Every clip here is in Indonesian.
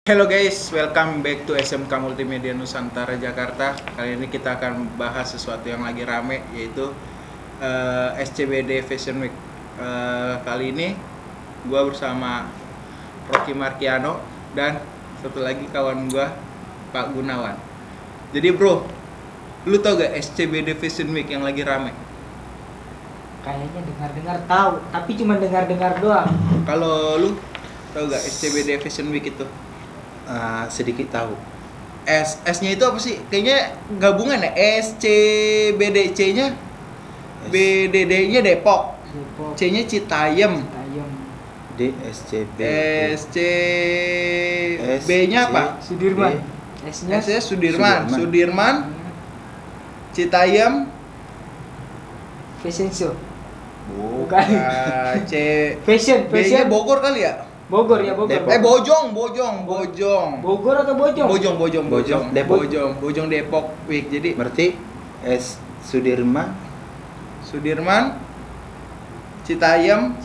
Hello guys, welcome back to SMK Multimedia Nusantara Jakarta. Kali ini kita akan bahas sesuatu yang lagi rame, yaitu SCBD Fashion Week. Kali ini gue bersama Rocky Markiano dan satu lagi kawan gue, Pak Gunawan. Jadi bro, lu tau gak SCBD Fashion Week yang lagi rame? Kayaknya dengar-dengar tahu, tapi cuma dengar-dengar doang. Kalau lu tau gak SCBD Fashion Week itu? Sedikit tahu. S-nya itu apa sih? Kayaknya gabungan ya. SCBDC-nya BDD-nya Depok. C-nya Citayam. DSCB. B-nya apa? Sudirman. S-nya Sudirman. Sudirman. Citayam. Fashion Show. Bukan. Fashion. B-nya Bogor kali ya? Bogor ya, Bogor. Depok. Bojong. Bogor atau Bojong? Bojong. Depok. Bojong Depok Week. Jadi Berarti Sudirman, Citayam,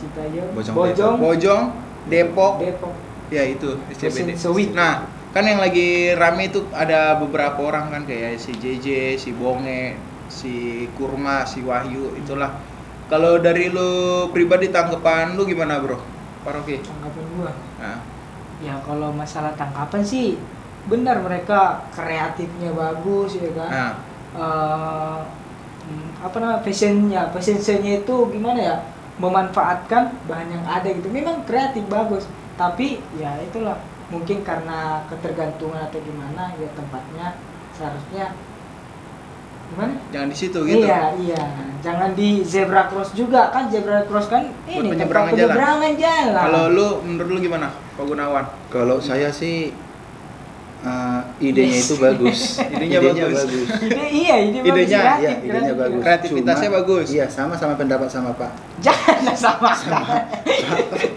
Bojong, Depok. Ya itu SCBD. Fashion Week. Nah, kan yang lagi rame itu ada beberapa orang kan, kayak si JJ, si Bonge, si Kurma, si Wahyu, itulah. Kalau dari lu pribadi, tanggapan lu gimana, Bro? Pak Rocky. Tanggapan gua. Nah. Ya kalau masalah tanggapan sih benar, mereka kreatifnya bagus ya kan. Nah. Fashion show-nya itu gimana ya? Memanfaatkan bahan yang ada gitu. Memang kreatif bagus, tapi ya itulah, mungkin karena ketergantungan atau gimana ya, tempatnya seharusnya gimana? Jangan di situ gitu. Iya. Jangan di zebra cross juga kan. Zebra cross kan ini penyeberangan jalan. Kalau menurut lu gimana, Pak Gunawan? kalau saya sih idenya itu bagus. Idenya bagus. Idenya bagus. Kreativitasnya bagus. Iya, sama pendapat sama Pak. Jangan sama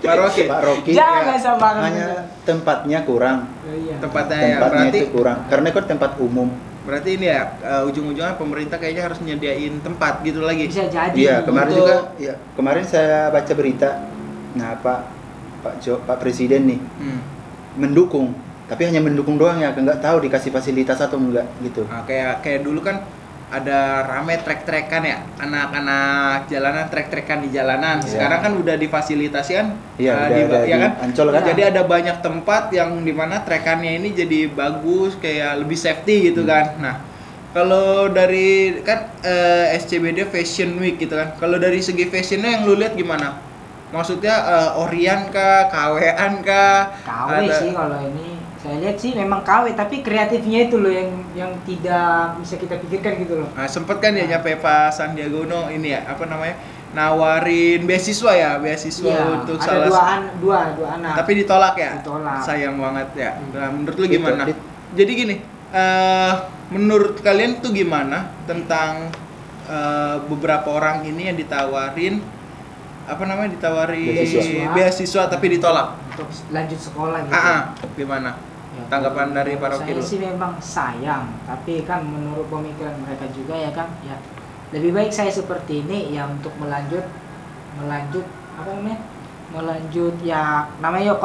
Pak Rocky. Jangan sama. Hanya tempatnya kurang. Iya. Tempatnya ya, Tempatnya berarti itu kurang. Karena kan tempat umum. Berarti ini ya, ujung-ujungnya pemerintah kayaknya harus nyediain tempat gitu lagi. Bisa jadi. Iya, kemarin Untuk- juga. Iya, kemarin saya baca berita. Nah, Pak Presiden nih mendukung, tapi hanya mendukung doang ya, nggak tahu dikasih fasilitas atau enggak gitu. Nah, kayak dulu kan ada rame trek-trekan ya, anak-anak jalanan trek-trekan di jalanan. Iya. Sekarang kan udah difasilitasi kan, Iya, udah ada ya di kan? Ancol kan. Jadi ada banyak tempat yang dimana trekannya ini jadi bagus, kayak lebih safety gitu kan. Nah, kalau dari kan SCBD Fashion Week gitu kan, kalau dari segi fashionnya yang lu lihat gimana? Maksudnya Orian kah, KW-an kah? KW sih kalau ini. Saya lihat sih memang KW, tapi kreatifnya itu loh yang tidak bisa kita pikirkan gitu loh. Nah, sempet kan dia nyampe Pak Sandiaga Uno ini ya, apa namanya, nawarin beasiswa Iya, untuk ada dua anak. tapi ditolak ya. Ditolak. Sayang banget ya. Hmm. Nah, menurut lu gimana? Jadi gini, menurut kalian tuh gimana tentang beberapa orang ini yang ditawarin beasiswa tapi ditolak? Untuk lanjut sekolah gitu. Gimana? Ya, Tanggapan dari Pak Rocky saya dulu. sih memang sayang, tapi kan menurut pemikiran mereka juga ya kan, ya lebih baik saya seperti ini ya untuk melanjut ya, namanya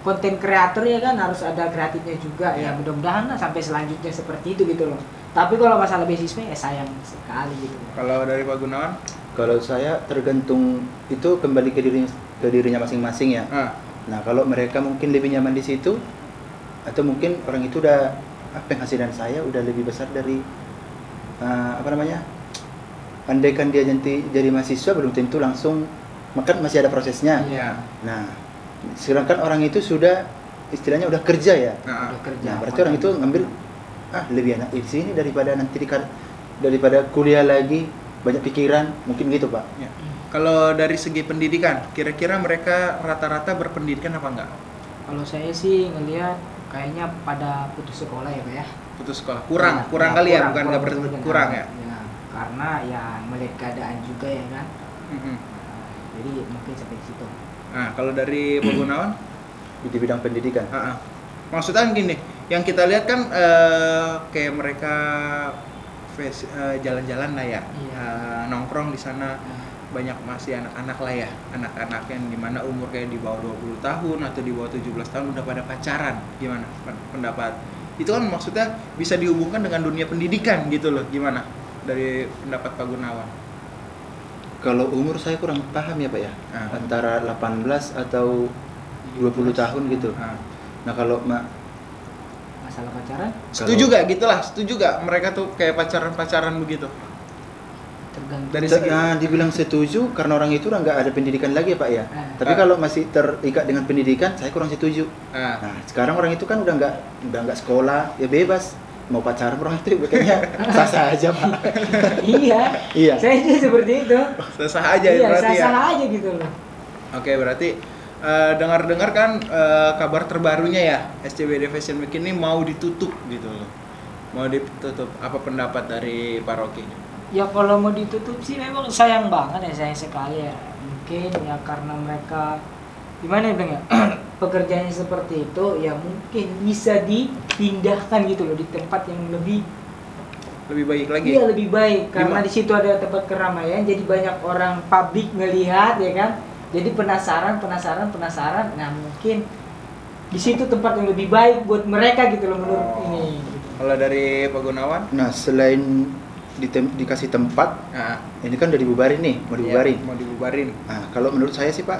konten kreator ya kan, harus ada kreatifnya juga ya. Mudah-mudahan lah sampai selanjutnya seperti itu gitu loh. Tapi kalau masalah beasiswa ya sayang sekali gitu. Kalau dari Pak Gunawan? Kalau saya tergantung, itu kembali ke dirinya masing-masing ya. Nah, kalau mereka mungkin lebih nyaman di situ, atau mungkin orang itu udah penghasilan saya udah lebih besar dari andaikan dia nanti jadi mahasiswa belum tentu langsung, maka masih ada prosesnya. Iya. Nah, sedangkan orang itu sudah istilahnya udah kerja ya. Udah kerja. Nah, berarti orang itu ngambil lebih enak di sini daripada daripada kuliah lagi, banyak pikiran, mungkin gitu, Pak. Ya. Kalau dari segi pendidikan, kira-kira mereka rata-rata berpendidikan apa enggak? Kalau saya sih ngelihat kayaknya pada putus sekolah ya Pak ya. Putus sekolah. Kurang kali ya, bukan nggak kurang ya. Ya, karena ya melihat keadaan juga ya kan. Mhm. Jadi mungkin sampai di situ. Nah, kalau dari Pak Gunawan? Di bidang pendidikan. Maksudnya gini, yang kita lihat kan kayak mereka jalan-jalan lah ya, Iya. nongkrong di sana. banyak masih anak-anak lah ya, anak-anak yang dimana umur kayak di bawah 20 tahun atau di bawah 17 tahun udah pada pacaran. Gimana pendapat? Itu kan maksudnya bisa dihubungkan dengan dunia pendidikan gitu loh. Gimana dari pendapat Pak Gunawan? Kalau umur saya kurang paham ya Pak ya, antara 18 atau 20 tahun gitu. Nah kalau masalah pacaran? Setuju gak gitulah? Setuju gak mereka tuh kayak pacaran begitu? Tergantung. Dari segi dibilang setuju karena orang itu udah nggak ada pendidikan lagi ya Pak ya. Tapi kalau masih terikat dengan pendidikan, saya kurang setuju. Nah sekarang orang itu kan udah nggak sekolah, ya bebas mau pacaran orang itu kayaknya sah-sah aja Pak. Iya. Saya juga seperti itu. Sah-sah aja iya, berarti ya. Sah-sah aja gitu loh. Oke, berarti dengar-dengar kan kabar terbarunya ya SCBD Fashion Week ini mau ditutup gitu loh. Mau ditutup. Apa pendapat dari Pak Rocky? Ya kalau mau ditutup sih memang sayang banget ya, sayang sekali ya. Mungkin ya karena mereka gimana ya Bang ya, pekerjaannya seperti itu ya mungkin bisa dipindahkan gitu loh di tempat yang lebih baik lagi. Iya lebih baik karena di situ ada tempat keramaian, jadi banyak orang publik ngelihat ya kan, jadi penasaran. Nah mungkin di situ tempat yang lebih baik buat mereka gitu loh menurut ini. Kalau dari Pak Gunawan? Nah selain dikasih tempat, ini kan udah dibubarin nih, mau dibubarin. Mau dibubarin. Nah, kalau menurut saya sih Pak,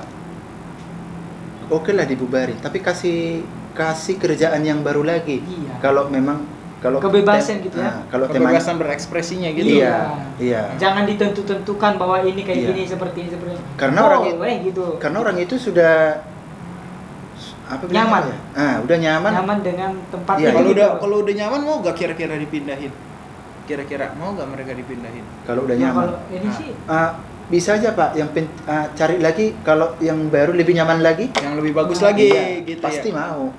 oke lah dibubarin, tapi kasih kerjaan yang baru lagi. Iya. Kalau memang kebebasan gitu ya. Kalau kebebasan berekspresinya gitu. Iya. Jangan ditentukan bahwa ini kayak gini seperti ini. Karena orang itu sudah nyaman. Udah nyaman. Nyaman dengan tempatnya. Kalau udah nyaman mau gak kira-kira dipindahin? Kira-kira mau gak mereka dipindahin? Kalau udah nyaman. Kalau ini sih bisa aja Pak, yang cari lagi kalau yang baru lebih nyaman lagi, yang lebih bagus lagi gitu pasti ya. Mau.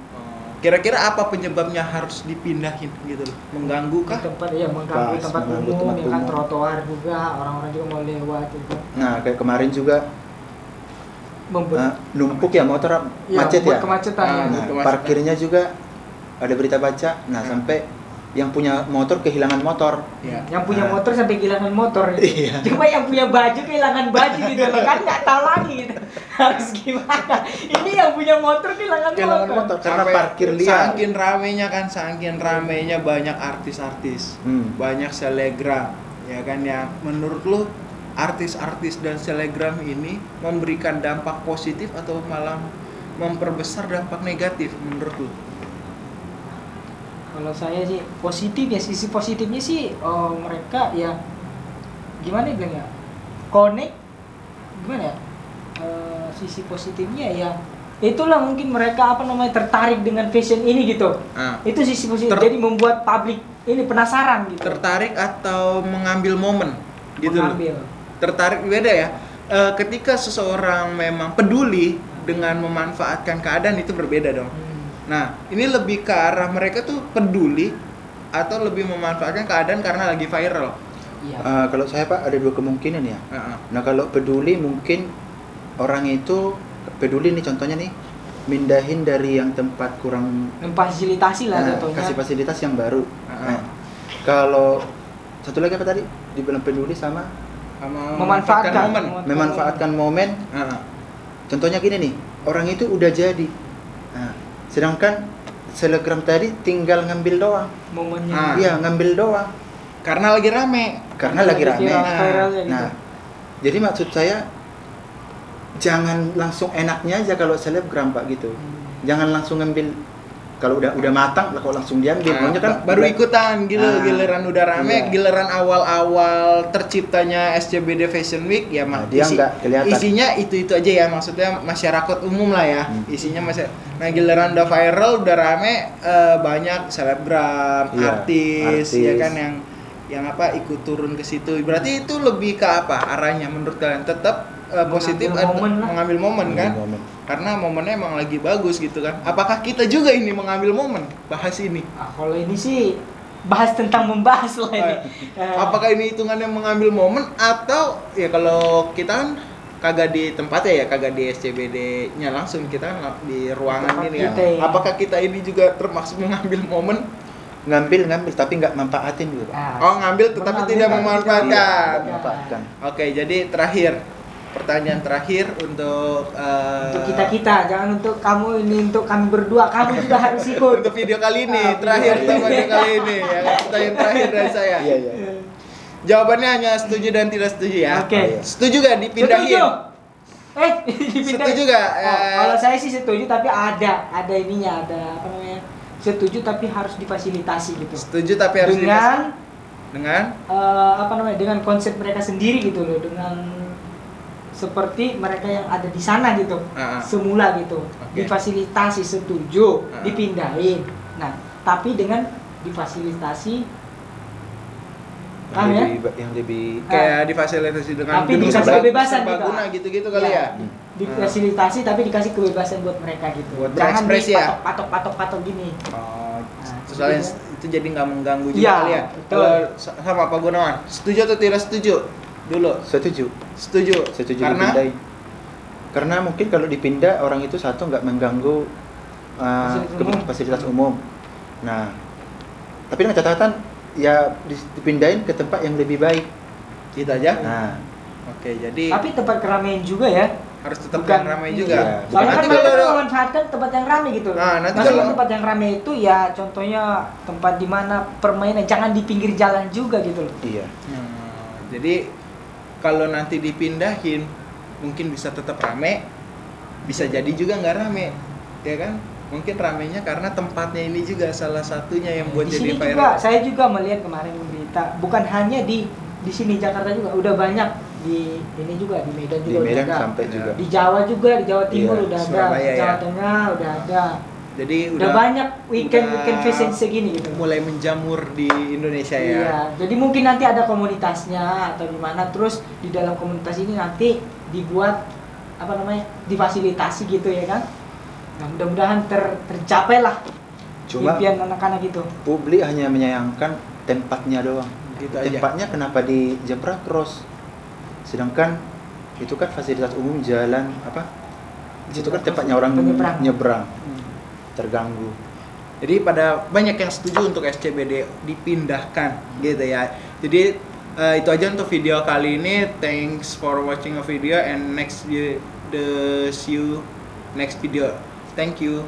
Kira-kira apa penyebabnya harus dipindahin gitu loh? Mengganggu kah? Mengganggu tempat umum, ya kan, trotoar juga, orang-orang juga mau lewat gitu. Nah, kayak kemarin juga numpuk ya motor, macet ya. Kemacetan Parkirnya juga ada berita baca. Nah, sampai yang punya motor kehilangan motor. Yang punya motor sampai kehilangan motor. Iya. Cuma yang punya baju kehilangan baju gitu loh. Kan nggak tahu lagi gitu. Harus gimana? Ini yang punya motor kehilangan motor. Karena parkir liar. Saking ramenya banyak artis-artis. Banyak selegram. Ya kan, yang menurut lu artis-artis dan selegram ini memberikan dampak positif atau malah memperbesar dampak negatif menurut lu? Kalau saya sih positif ya, sisi positifnya sih mereka ya gimana ya bilang ya, connect gimana ya, sisi positifnya ya itulah mungkin mereka tertarik dengan fashion ini gitu. Itu sisi positif, jadi membuat publik ini penasaran gitu. Tertarik atau mengambil momen gitu. Tertarik beda ya. Ketika seseorang memang peduli dengan memanfaatkan keadaan itu berbeda dong. Nah, ini lebih ke arah mereka tuh peduli atau lebih memanfaatkan keadaan karena lagi viral. Iya. Kalau saya Pak ada dua kemungkinan ya. Nah, kalau peduli mungkin orang itu peduli nih, contohnya nih mindahin dari yang tempat kurang memfasilitasi lah contohnya. Kasih fasilitas yang baru. Kalau satu lagi apa tadi? Dibilang peduli sama memanfaatkan momen. Contohnya gini nih, orang itu udah jadi. Sedangkan selegram tadi tinggal ngambil doang momennya. Iya, ngambil doang. Karena lagi rame. Nah, jadi maksud saya jangan langsung enaknya aja kalau selebgram Pak gitu. Jangan langsung ngambil, kalau udah matang lah kok langsung diambil. Maunya kan baru ikutan giliran udah rame, giliran awal-awal terciptanya SCBD Fashion Week ya dia nggak kelihatan. Isinya itu aja ya, maksudnya masyarakat umum lah ya. Isinya nah giliran udah viral, udah rame, banyak selebgram, artis ya kan yang ikut turun ke situ. Berarti itu lebih ke apa arahnya menurut kalian? Tetap positif mengambil momen kan? Karena momennya emang lagi bagus gitu kan. Apakah kita juga ini mengambil momen bahas ini? Kalau ini sih bahas tentang membahas lah ini. Apakah ini hitungannya mengambil momen atau ya kalau kita kan kagak di tempatnya ya, kagak di SCBD-nya langsung, kita kan di ruangan ini kan. Apakah kita ini juga termasuk mengambil momen? Ngambil tapi nggak manfaatin juga. Ngambil tetapi tidak memanfaatkan. Oke, jadi terakhir pertanyaan terakhir untuk kita, jangan untuk kamu ini, untuk kami berdua, kamu juga harus ikut. Untuk video kali ini, terakhir untuk video kali ini, ya pertanyaan terakhir dari saya. Iya. Jawabannya hanya setuju dan tidak setuju ya. Oke. Setuju gak dipindahin? Dipindahin. Setuju gak? Kalau saya sih setuju, tapi ada ininya, ada apa namanya? Setuju tapi harus difasilitasi gitu. Setuju tapi harus dengan apa namanya? Dengan konsep mereka sendiri gitu loh, dengan seperti mereka yang ada di sana gitu, semula gitu, difasilitasi, setuju, dipindahin. Nah, tapi dengan difasilitasi, yang lebih kayak difasilitasi dengan tapi dikasih kebebasan serbaguna gitu-gitu kali ya. Difasilitasi tapi dikasih kebebasan buat mereka gitu. Buat jangan berekspresi ya. patok gini. Soalnya itu jadi nggak mengganggu juga kali ya. Kalau sama Pak Gunawan, setuju atau tidak setuju? Dulu setuju karena dipindahin. Karena mungkin kalau dipindah orang itu satu nggak mengganggu fasilitas umum. Nah, tapi dengan catatan ya dipindahin ke tempat yang lebih baik. Gitu aja. Nah, oke, jadi tapi tempat keramaian juga ya. Harus tetap yang ramai juga. Iya. Soalnya kan mereka memanfaatkan tempat yang ramai gitu. Nah, nanti kalau tempat yang ramai itu ya contohnya tempat di mana permainan, jangan di pinggir jalan juga gitu loh. Iya. Jadi kalau nanti dipindahin mungkin bisa tetap rame, bisa jadi juga nggak rame, ya kan? Mungkin ramenya karena tempatnya ini juga salah satunya yang buat di jadi sini viral. juga, saya juga melihat kemarin berita, bukan hanya di sini Jakarta juga, udah banyak di ini juga, di Medan juga, di Medan udah ada. sampai juga. Di Jawa juga, di Jawa Timur udah ada, Surabaya, Jawa Tengah udah ada. Jadi udah banyak weekend fashion segini gitu. Mulai menjamur di Indonesia ya. Iya, jadi mungkin nanti ada komunitasnya atau gimana, terus di dalam komunitas ini nanti dibuat apa namanya, difasilitasi gitu ya kan. Nah, mudah-mudahan tercapai lah impian anak-anak itu. Publik hanya menyayangkan tempatnya doang. Gitu aja. Tempatnya kenapa di zebra cross? Sedangkan itu kan fasilitas umum, jalan apa? Itu kan tempatnya orang nyebrang. Terganggu. Jadi pada banyak yang setuju untuk SCBD dipindahkan gitu ya. Jadi itu aja untuk video kali ini. Thanks for watching a video and see you next video. Thank you.